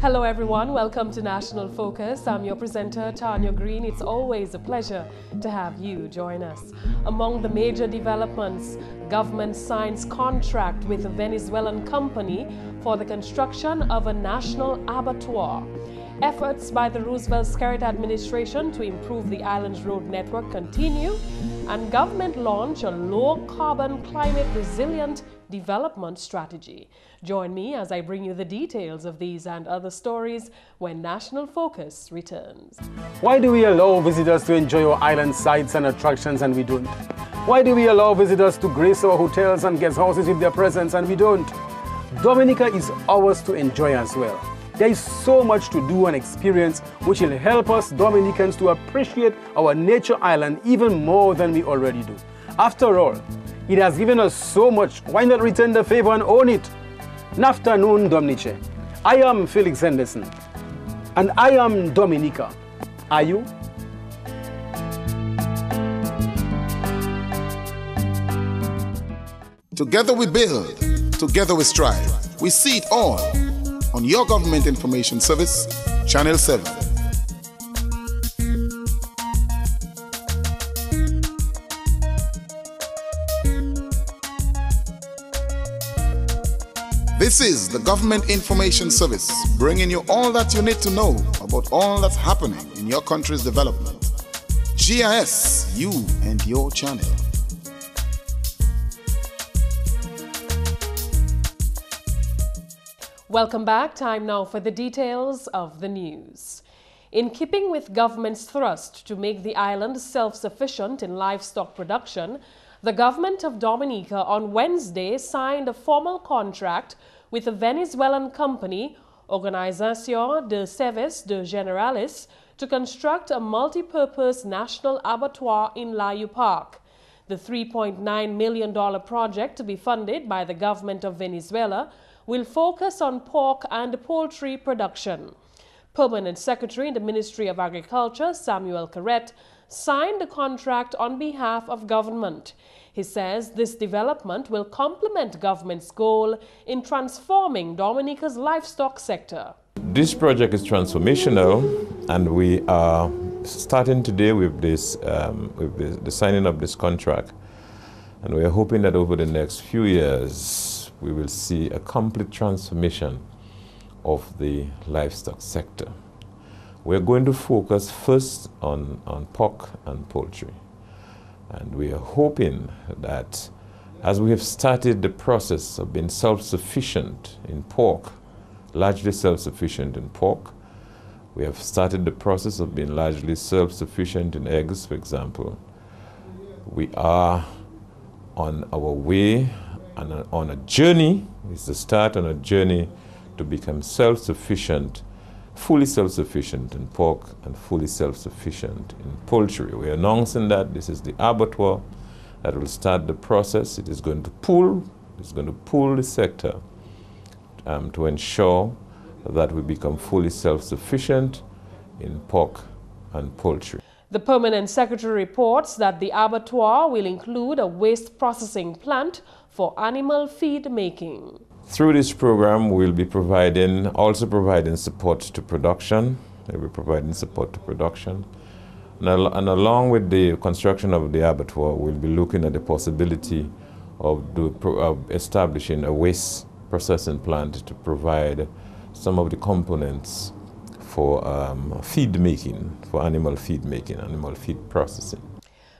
Hello everyone, welcome to National Focus. I'm your presenter, Tarnia. It's always a pleasure to have you join us. Among the major developments, government signs contract with a Venezuelan company for the construction of a national abattoir. Efforts by the Roosevelt-Skerrit administration to improve the island's road network continue, and government launch a low-carbon, climate-resilient development strategy. Join me as I bring you the details of these and other stories when National Focus returns. Why do we allow visitors to enjoy our island sites and attractions and we don't? Why do we allow visitors to grace our hotels and guest houses with their presence and we don't? Dominica is ours to enjoy as well. There is so much to do and experience which will help us Dominicans to appreciate our nature island even more than we already do. After all, it has given us so much, why not return the favor and own it? Nafternoon Dominice. I am Felix Henderson and I am Dominica. Are you? Together we build, together we strive. We see it all on your Government Information Service, Channel 7. This is the Government Information Service, bringing you all that you need to know about all that's happening in your country's development. GIS, you and your channel. Welcome back. Time now for the details of the news. In keeping with government's thrust to make the island self-sufficient in livestock production, the government of Dominica on Wednesday signed a formal contract with a Venezuelan company, Organización de Servicios de Generales, to construct a multi-purpose national abattoir in Layu Park. The $3.9 million project, to be funded by the government of Venezuela, will focus on pork and poultry production. Permanent Secretary in the Ministry of Agriculture, Samuel Carret, signed the contract on behalf of government. He says this development will complement government's goal in transforming Dominica's livestock sector. This project is transformational, and we are starting today with this, the signing of this contract. And we are hoping that over the next few years, we will see a complete transformation of the livestock sector. We're going to focus first on pork and poultry. And we are hoping that as we have started the process of being self-sufficient in pork, largely self-sufficient in pork, we have started the process of being largely self-sufficient in eggs, for example. We are on our way and on a journey, it's the start on a journey to become self-sufficient, fully self-sufficient in pork and fully self-sufficient in poultry. We're announcing that this is the abattoir that will start the process. It is going to pull the sector to ensure that we become fully self-sufficient in pork and poultry. The Permanent Secretary reports that the abattoir will include a waste processing plant for animal feed making. Through this program, we'll be also providing support to production. We'll be providing support to production. And along with the construction of the abattoir, we'll be looking at the possibility of establishing a waste processing plant to provide some of the components for feed making, for animal feed making, animal feed processing.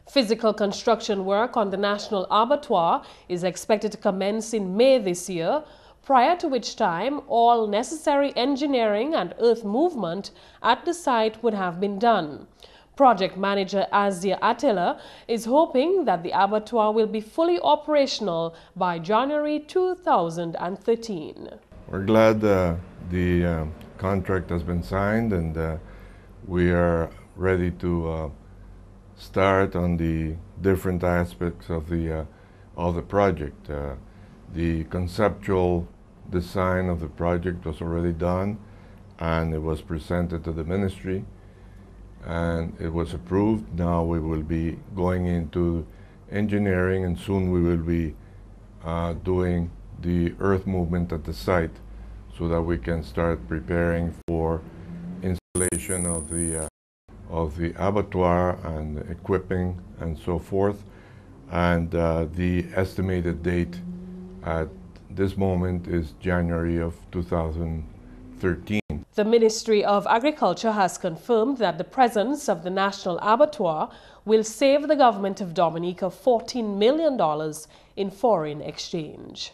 Physical construction work on the national abattoir is expected to commence in May this year, prior to which time all necessary engineering and earth movement at the site would have been done. Project manager Azia Attila is hoping that the abattoir will be fully operational by January 2013. We're glad the contract has been signed, and we are ready to start on the different aspects of the project. The conceptual design of the project was already done, and it was presented to the ministry, and it was approved. Now we will be going into engineering, and soon we will be doing the earth movement at the site. so that we can start preparing for installation of the abattoir and equipping and so forth. And the estimated date at this moment is January of 2013. The Ministry of Agriculture has confirmed that the presence of the National Abattoir will save the government of Dominica $14 million in foreign exchange.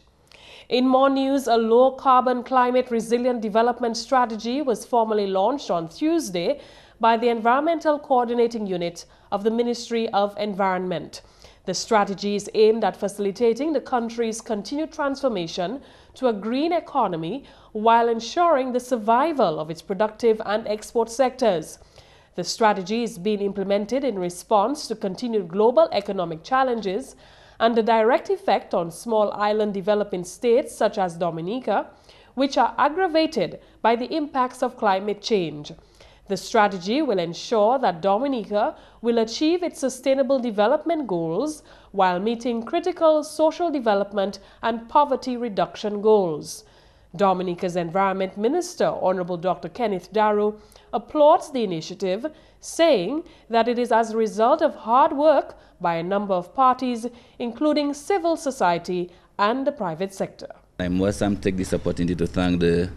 In more news, a low-carbon climate resilient development strategy was formally launched on Tuesday by the Environmental Coordinating Unit of the Ministry of Environment. The strategy is aimed at facilitating the country's continued transformation to a green economy while ensuring the survival of its productive and export sectors. The strategy is being implemented in response to continued global economic challenges and the direct effect on small island developing states such as Dominica, which are aggravated by the impacts of climate change. The strategy will ensure that Dominica will achieve its sustainable development goals while meeting critical social development and poverty reduction goals. Dominica's Environment Minister, Honorable Dr. Kenneth Darrow, applauds the initiative, saying that it is as a result of hard work by a number of parties, including civil society and the private sector. I must take this opportunity to thank the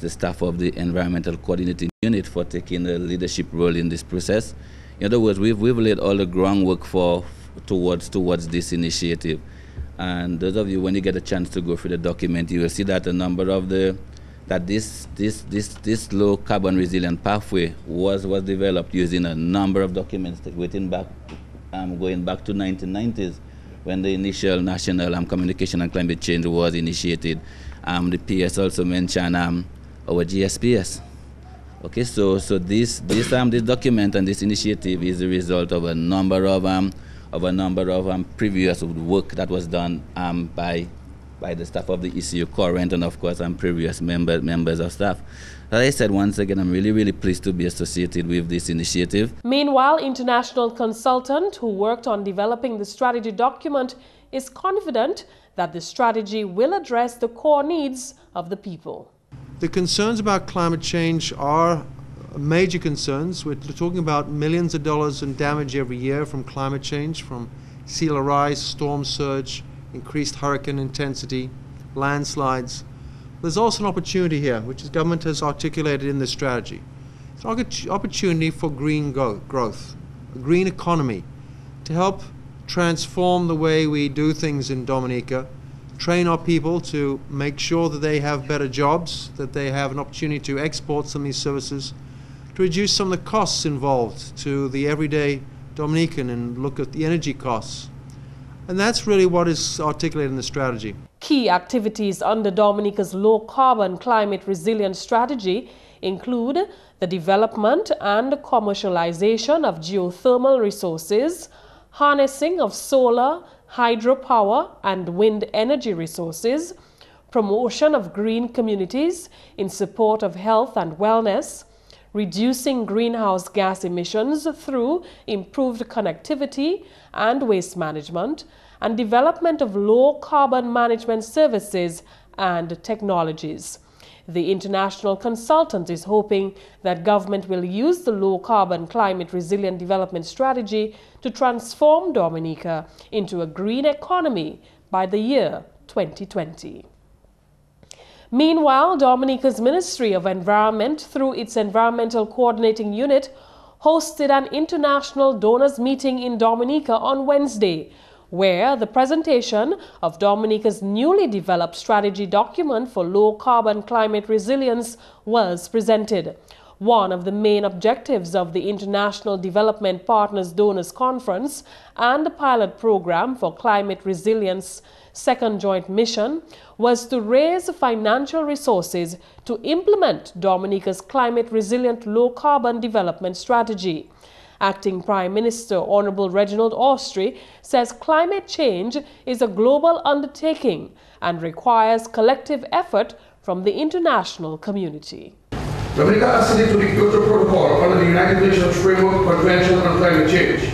staff of the Environmental Coordinating Unit for taking a leadership role in this process. In other words, we've laid all the groundwork towards this initiative. And those of you, when you get a chance to go through the document, you will see that a number of this low carbon resilient pathway was developed using a number of documents going back to 1990s, when the initial National Communication and Climate Change was initiated. The PS also mentioned our GSPS. Okay, so this document and this initiative is the result of a number of previous work that was done by the staff of the ECU current and of course previous members of staff. As I said, once again, I'm really pleased to be associated with this initiative. Meanwhile, international consultant who worked on developing the strategy document is confident that the strategy will address the core needs of the people. The concerns about climate change are major concerns. We're talking about millions of dollars in damage every year from climate change, from sea level rise, storm surge, increased hurricane intensity, landslides. There's also an opportunity here, which the government has articulated in the strategy. It's an opportunity for green growth, a green economy, to help transform the way we do things in Dominica, train our people to make sure that they have better jobs, that they have an opportunity to export some of these services, to reduce some of the costs involved to the everyday Dominican and look at the energy costs. And that's really what is articulated in the strategy. Key activities under Dominica's low-carbon climate resilience strategy include the development and commercialization of geothermal resources, harnessing of solar, hydropower and wind energy resources, promotion of green communities in support of health and wellness, reducing greenhouse gas emissions through improved connectivity and waste management, and development of low-carbon management services and technologies. The international consultant is hoping that government will use the low-carbon climate resilient development strategy to transform Dominica into a green economy by the year 2020. Meanwhile, Dominica's Ministry of Environment, through its Environmental Coordinating Unit, hosted an international donors meeting in Dominica on Wednesday, where the presentation of Dominica's newly developed strategy document for low-carbon climate resilience was presented. One of the main objectives of the International Development Partners Donors Conference and the pilot program for climate resilience second joint mission was to raise financial resources to implement Dominica's climate resilient low-carbon development strategy. Acting Prime Minister Honorable Reginald Austrie says climate change is a global undertaking and requires collective effort from the international community. Dominica acceded to the Kyoto Protocol under the United Nations Framework Convention on Climate Change,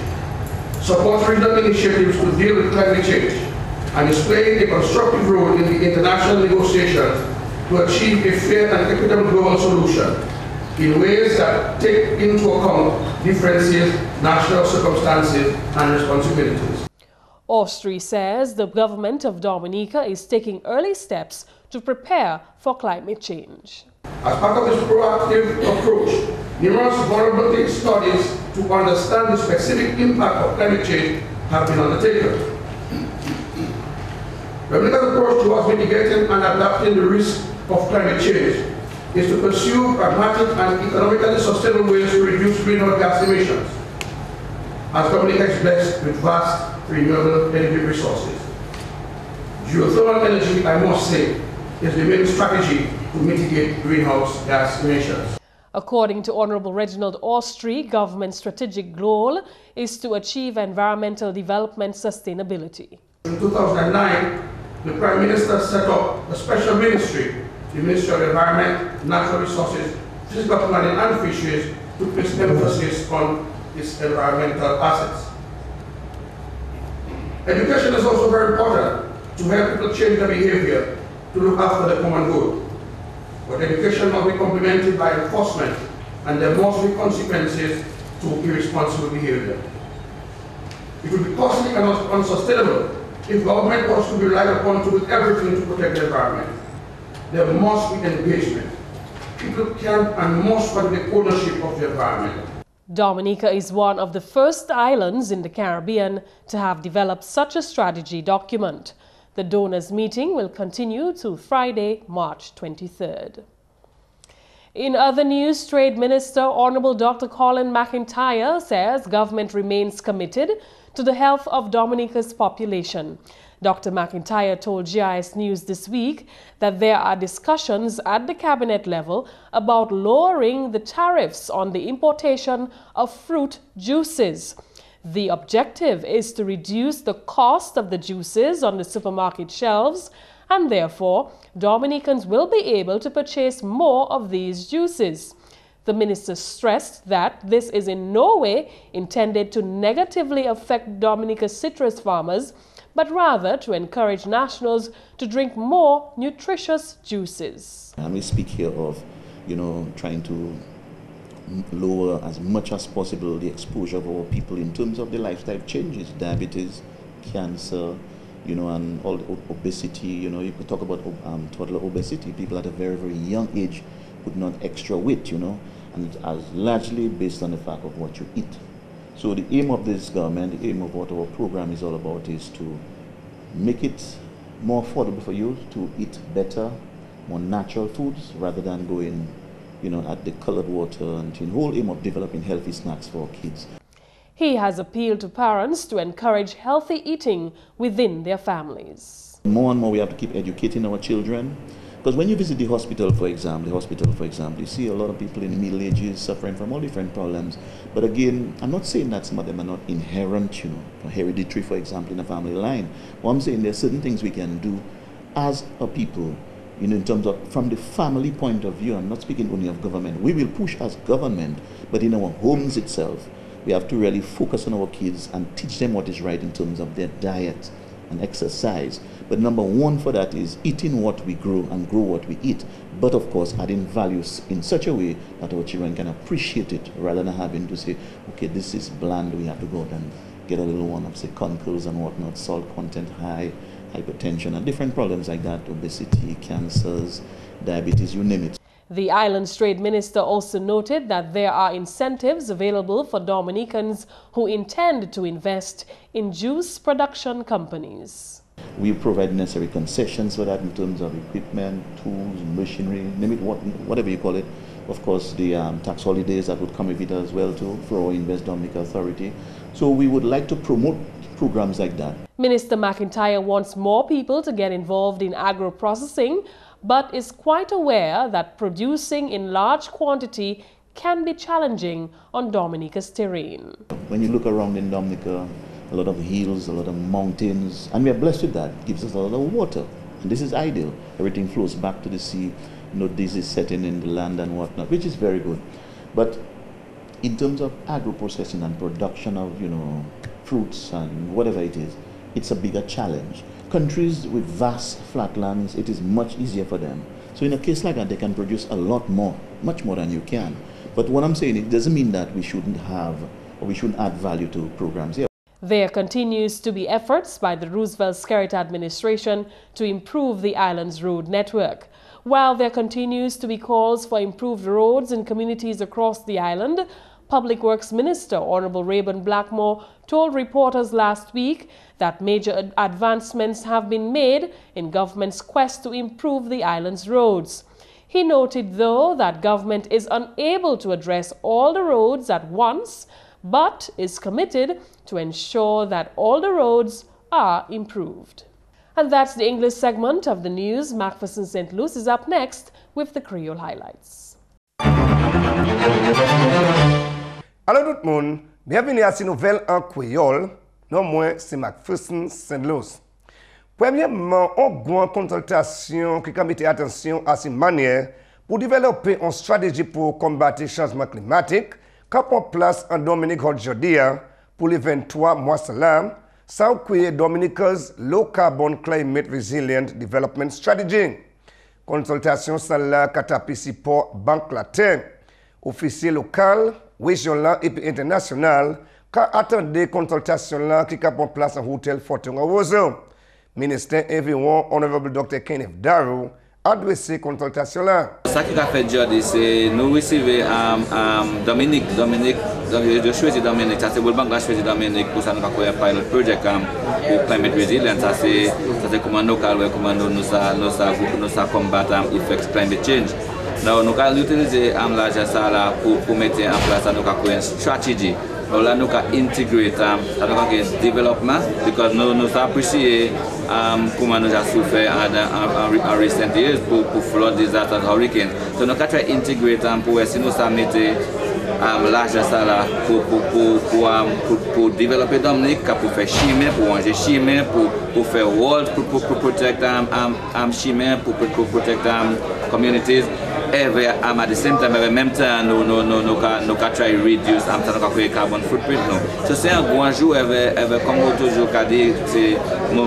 supports regional initiatives to deal with climate change, and is playing a constructive role in the international negotiations to achieve a fair and equitable global solution in ways that take into account differences, national circumstances, and responsibilities. Austri says the government of Dominica is taking early steps to prepare for climate change. As part of this proactive approach, numerous vulnerability studies to understand the specific impact of climate change have been undertaken. Dominica's approach towards mitigating and adapting the risk of climate change is to pursue pragmatic and economically sustainable ways to reduce greenhouse gas emissions, as Dominica is blessed with vast renewable energy resources. Geothermal energy, I must say, is the main strategy to mitigate greenhouse gas emissions. According to Honorable Reginald Austri, government's strategic goal is to achieve environmental development sustainability. In 2009, the Prime Minister set up a special ministry, the Ministry of Environment, Natural Resources, Physical Planning and Fisheries, to place emphasis on its environmental assets. Education is also very important to help people change their behavior to look after the common good. But education must be complemented by enforcement, and there must be consequences to irresponsible behavior. It would be costly and unsustainable if government was to be relied upon to do everything to protect the environment. There must be engagement. People can and must want the ownership of the environment. Dominica is one of the first islands in the Caribbean to have developed such a strategy document. The donors' meeting will continue till Friday, March 23rd. In other news, Trade Minister Honorable Dr. Colin McIntyre says government remains committed to the health of Dominica's population. Dr. McIntyre told GIS News this week that there are discussions at the cabinet level about lowering the tariffs on the importation of fruit juices. The objective is to reduce the cost of the juices on the supermarket shelves, and therefore Dominicans will be able to purchase more of these juices. The minister stressed that this is in no way intended to negatively affect Dominica's citrus farmers, but rather to encourage nationals to drink more nutritious juices. And we speak here of, trying to lower as much as possible the exposure of our people in terms of the lifestyle changes, diabetes, cancer, and all the obesity. You could talk about toddler obesity, people at a very, very young age putting on extra weight, and it's largely based on the fact of what you eat. So the aim of this government, the aim of what our program is all about, is to make it more affordable for you to eat better, more natural foods, rather than going, at the colored water, and the whole aim of developing healthy snacks for our kids. He has appealed to parents to encourage healthy eating within their families. More and more we have to keep educating our children. Because when you visit the hospital, for example, you see a lot of people in the Middle Ages suffering from all different problems. But again, I'm not saying that some of them are not inherent, hereditary, for example, in a family line. What I'm saying, there are certain things we can do as a people, in terms of, from the family point of view. I'm not speaking only of government. We will push as government, but in our homes itself, we have to really focus on our kids and teach them what is right in terms of their diet and exercise. But number one for that is eating what we grow and grow what we eat. But of course, adding values in such a way that our children can appreciate it, rather than having to say, okay, this is bland, we have to go out and get a little one of, say, concours and whatnot, salt content high, hypertension, and different problems like that, obesity, cancers, diabetes, you name it. The island's trade minister also noted that there are incentives available for Dominicans who intend to invest in juice production companies. We provide necessary concessions for that in terms of equipment, tools, machinery, name it, whatever you call it. Of course, the tax holidays that would come with it as well too for our Invest Dominica Authority. So we would like to promote programs like that. Minister McIntyre wants more people to get involved in agro-processing, but is quite aware that producing in large quantity can be challenging on Dominica's terrain. When you look around in Dominica, a lot of hills, a lot of mountains, and we are blessed with that. It gives us a lot of water, and this is ideal. Everything flows back to the sea, this is setting in the land and whatnot, which is very good. But in terms of agro-processing and production of, fruits and whatever it is, it's a bigger challenge. Countries with vast flatlands, it is much easier for them. So in a case like that, they can produce a lot more, much more than you can. But what I'm saying, it doesn't mean that we shouldn't have, or we shouldn't add value to programs here. There continues to be efforts by the Roosevelt-Skerrit administration to improve the island's road network. While there continues to be calls for improved roads in communities across the island, Public Works Minister Honorable Rayburn Blackmore told reporters last week that major advancements have been made in government's quest to improve the island's roads. He noted, though, that government is unable to address all the roads at once, but is committed to ensure that all the roads are improved. And that's the English segment of the news. McPherson St. Luce is up next with the Creole highlights. Allô tout le monde, bienvenue à cette nouvelle en créole. Non, moi, c'est McPherson St. Luce. Premièrement, on a une consultation qui a mis attention à ces manières pour développer une stratégie pour combattre le changement climatique qui a en place en Dominique aujourd'hui pour les 23 mois cela, sans créer Dominica's Low Carbon Climate Resilient Development Strategy. Consultation celle-là qui a participé pour Banque Latin, officier local, régional et international, qui a attendu consultation là qui a en place en hôtel Fortuna Roseau. Ministère environ Honorable Dr. Kenneth Darrow a adressé consultation là. Ce qui a fait aujourd'hui, c'est nous recevons Dominique, je choisis Dominique, ça c'est le banque a choisi Dominique pour ça nous avons un pilot project pour climate resilience, ça c'est comment nous combattre effects climate change. Now nous avons utilisé l'argent ça là pour mettre en place une stratégie. Nous avons intégré le développement parce que nous apprécions comment nous avons souffert en recent years pour flood, disaster, hurricane. Donc nous avons intégré pour essayer de mettre l'argent ça là pour développer Dominique, pour faire chemin, pour manger chemin, pour faire wall, pour protéger chemin, pour protéger communities. At the same time, en même temps, nous avons try to reduce the carbon footprint. So c'est un grand jour, comme toujours dit, c'est mon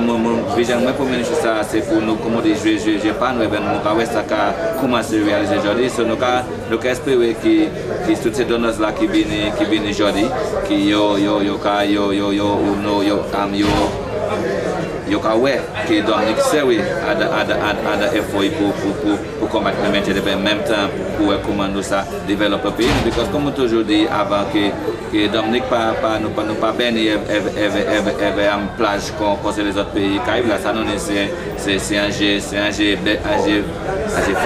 vision pour ça, c'est pour nous commander jouer pas nous nous commencer à réaliser aujourd'hui. So nous espérons que toutes ces données là qui viennent aujourd'hui, qui yo ka we que Dominique sérieux à effort pour combattre le métier en même temps pour comment nous ça développer le pays parce que comme toujours dit avant que Dominique nous pas bénir en plage comme les autres pays Caraïbes là ça non c'est un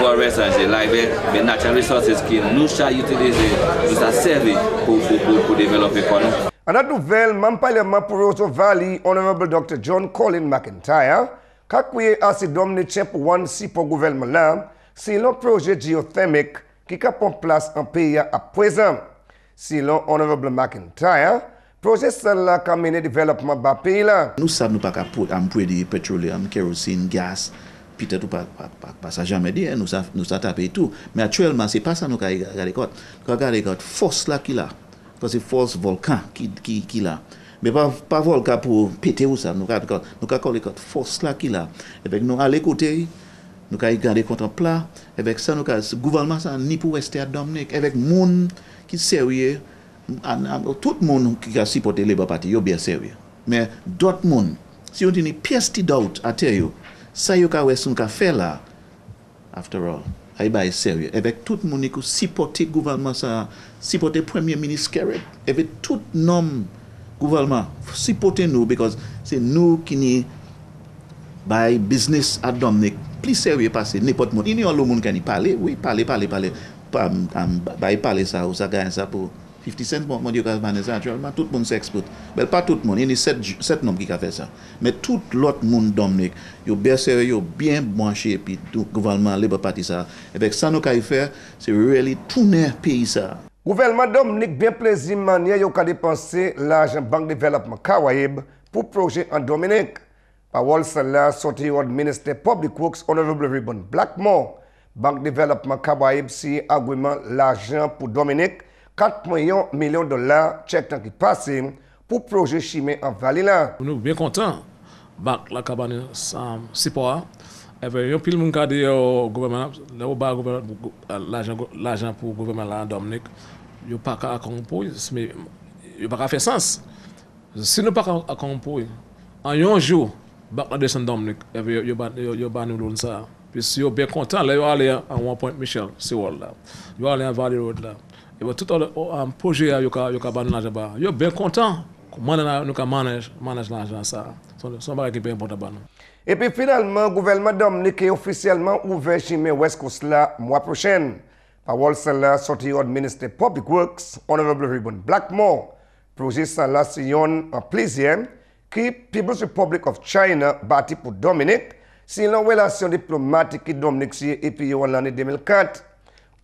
forest un live mais natural resources qui nous utiliser nous a servi pour développer pour nous. En autre nouvelle, membre parlement pour Roseau Valley, Honorable Dr. John Colin McIntyre, qui a créé un Dominicain pour un si pour le gouvernement là, c'est un projet géothermique qui a en place en pays à présent. Selon Honorable McIntyre, projet celle-là qui a mené développement de pays là. Nous savons nous pas employer du pétrole, kérosine, gaz, peut-être pas ça jamais dit, nous savons taper tout. Mais actuellement, c'est pas ça nous avons regardé force là qu'il a. Parce que c'est force volcan qui là. Mais pas volcan pour péter ou ça. Nous avons les force là qui là. Avec nous à l'écouter, nous avons gardé contre plat. Avec ça, nous avons le gouvernement ça ni pour rester à Dominique. Avec monde qui sérieux, tout le monde qui a supporté les partis, ils bien sérieux. Mais d'autres monde, si on dit une pièce de doute à terre, ça y a fait là. After all. Aïe sérieux avec tout le monde qui supporte le gouvernement ça supporte le premier ministre avec tout nom gouvernement supporter nous parce que c'est nous qui ni by business à Dominique plus sérieux parce que n'importe monde il y a le monde qui parler oui parler parler ça ou ça gagne ça pour 50 cents mon Dieu ça actuellement tout le monde s'exporte mais pas tout le monde il y a 7 noms qui a fait ça mais tout l'autre monde Dominique yo bien sérieux bien branché puis tout gouvernement Labour Party ça avec ça nous qu'à faire c'est really tourner pays ça gouvernement Dominique bien plaisir manière yo ka dépenser l'argent banque développement Caraïbes pour projet en Dominique parole celle-là sorti au ministère Public Works Honorable Rayburn Blackmore banque développement Caraïbes si agrément l'argent pour Dominique 4 millions de dollars, chèque qui passe pour projet chimé en Vallée là. Nous sommes bien contents back la kabane sipoa avait un pile moun ka de gouvernement là ba l'argent pour gouvernement la Dominique yo pas ka pour mais yo pas faire sens si nous pas ka pour en un jour back la descend Dominique yo ba nous ça puis yo bien content là yo aller à One Point Michel c'est là yo aller à Valley Road là et tout un projet yo ka ba l'argent ba yo bien content comment nous ka manage l'argent ça son bagage qui est important ba nous. Et puis finalement, le gouvernement Dominique est officiellement ouvert chez West Coast là mois prochain. Parole celle-là sortie au ministre Public Works, Honorable Ribbon Blackmore. Projet celle-là c'est un plaisir que People's Republic of China bâti pour Dominique. C'est une relation diplomatique qui Dominique et puis en l'année 2004.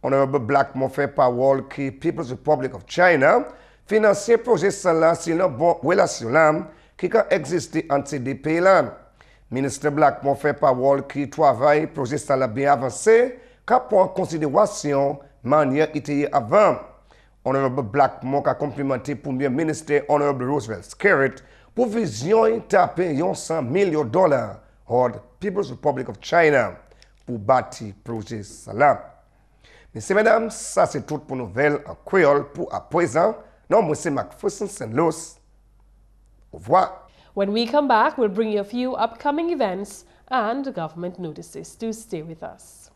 Honorable Blackmore fait parole que People's Republic of China financer projet celle-là c'est une bonne relation là qui a existé entre ces deux pays là. Ministre Blackmore fait parole qui travaille projet ça bien avancé, qu'a pour en considération manière était avant. Honorable Blackmore a complimenté Premier ministre Honorable Roosevelt Skerritt pour vision taper $100 million hors People's Republic of China pour bâtir projet ça là. Messieurs, mesdames, ça c'est tout pour nouvelles en créole pour à présent. Non, moi c'est McPherson St. Luce. Au revoir. When we come back, we'll bring you a few upcoming events and government notices. Do stay with us.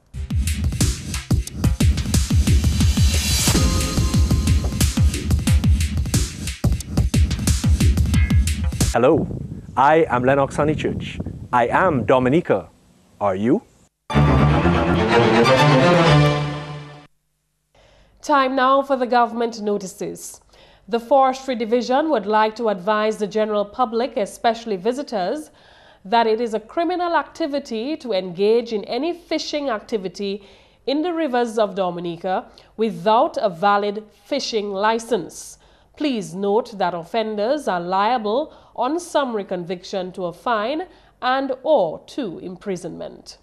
Hello, I am Lennox Honeychurch. I am Dominica. Are you? Time now for the government notices. The Forestry Division would like to advise the general public, especially visitors, that it is a criminal activity to engage in any fishing activity in the rivers of Dominica without a valid fishing license. Please note that offenders are liable on summary conviction to a fine and/or to imprisonment.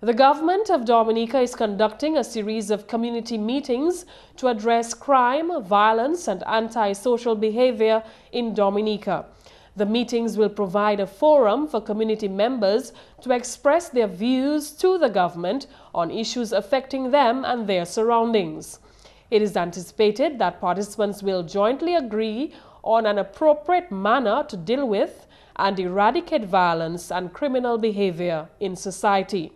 The government of Dominica is conducting a series of community meetings to address crime, violence, and antisocial behavior in Dominica. The meetings will provide a forum for community members to express their views to the government on issues affecting them and their surroundings. It is anticipated that participants will jointly agree on an appropriate manner to deal with and eradicate violence and criminal behavior in society.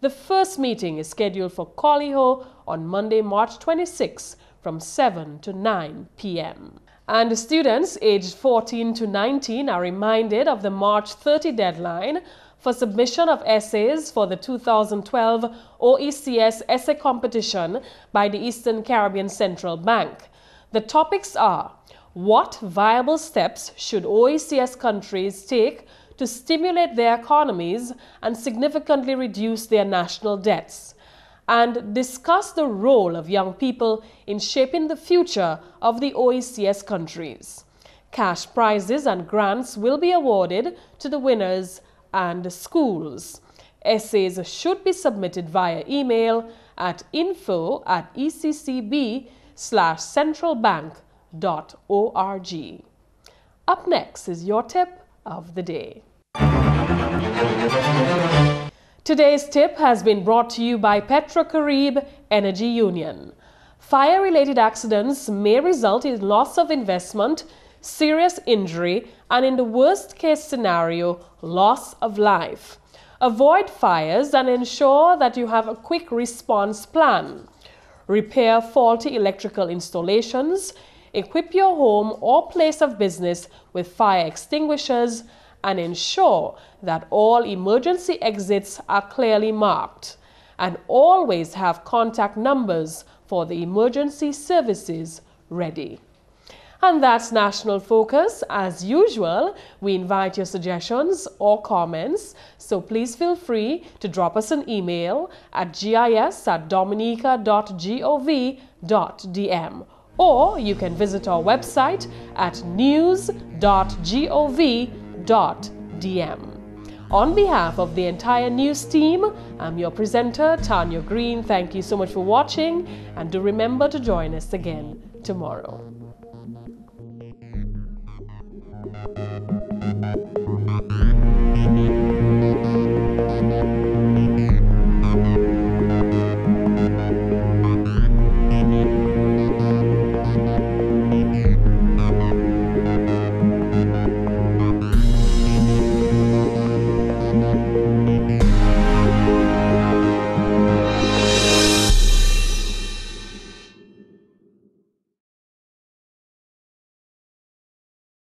The first meeting is scheduled for Collyho on Monday, March 26 from 7 to 9 p.m. And students aged 14 to 19 are reminded of the March 30 deadline for submission of essays for the 2012 OECS Essay Competition by the Eastern Caribbean Central Bank. The topics are: what viable steps should OECS countries take to stimulate their economies and significantly reduce their national debts, and discuss the role of young people in shaping the future of the OECS countries. Cash prizes and grants will be awarded to the winners and schools. Essays should be submitted via email at info@eccb/centralbank.org. Up next is your tip of the day. Today's tip has been brought to you by Petrocarib Energy Union. Fire-related accidents may result in loss of investment, serious injury, and in the worst-case scenario, loss of life. Avoid fires and ensure that you have a quick response plan. Repair faulty electrical installations, equip your home or place of business with fire extinguishers, and ensure that all emergency exits are clearly marked. And always have contact numbers for the emergency services ready. And that's National Focus. As usual, we invite your suggestions or comments, so please feel free to drop us an email at gis@dominica.gov.dm, or you can visit our website at news.gov.dm. On behalf of the entire news team, I'm your presenter, Tarnia Green. Thank you so much for watching, and do remember to join us again tomorrow.